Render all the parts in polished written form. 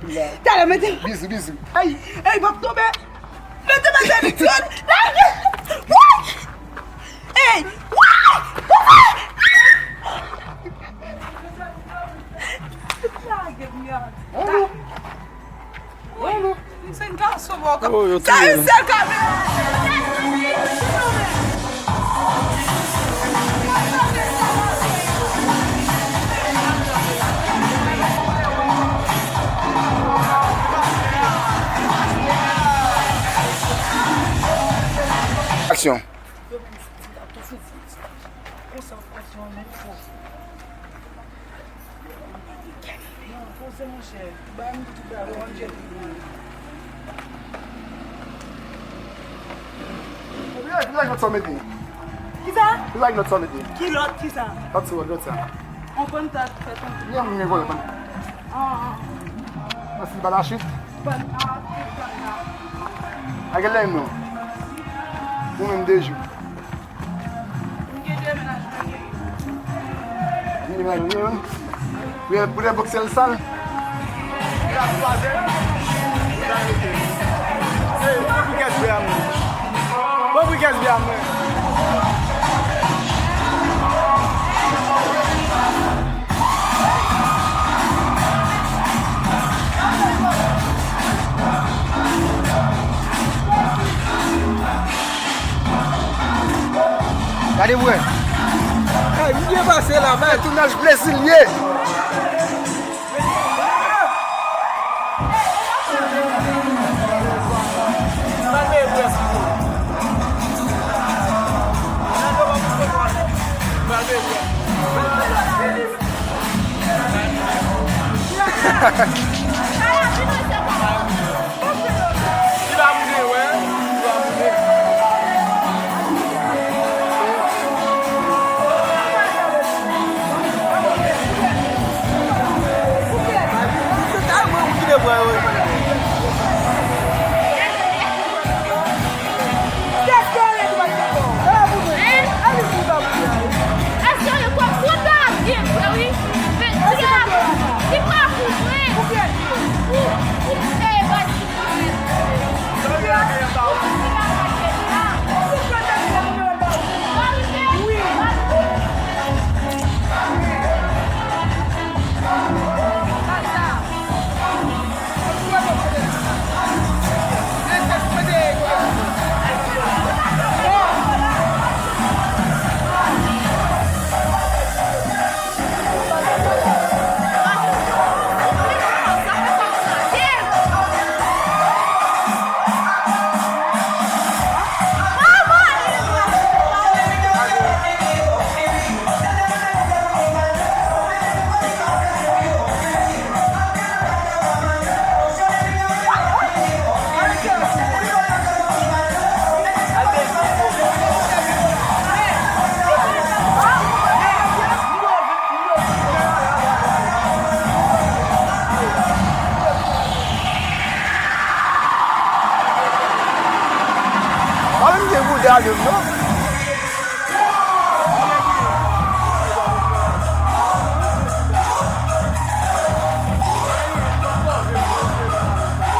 Tiens, mettez. Bisous. Aïe, il va tomber. Mettez ma servitude. Hey, c'est une garçon, ça c'est un Action. You like not something? Qui ça? You like not something? Qui l'autre, qui ça? That's what ça. On prend ta tête. Yeah, I'm going to go. Merci, bonne chute. Regarde nous. Nous-mêmes des jours. Vous pouvez boxer le sale? Regardez-vous. Il est passé là-bas, Tounaj blessé lié.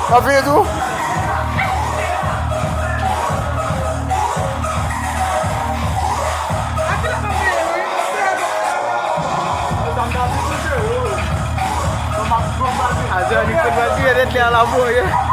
Tá vendo? A Johnny could not be a little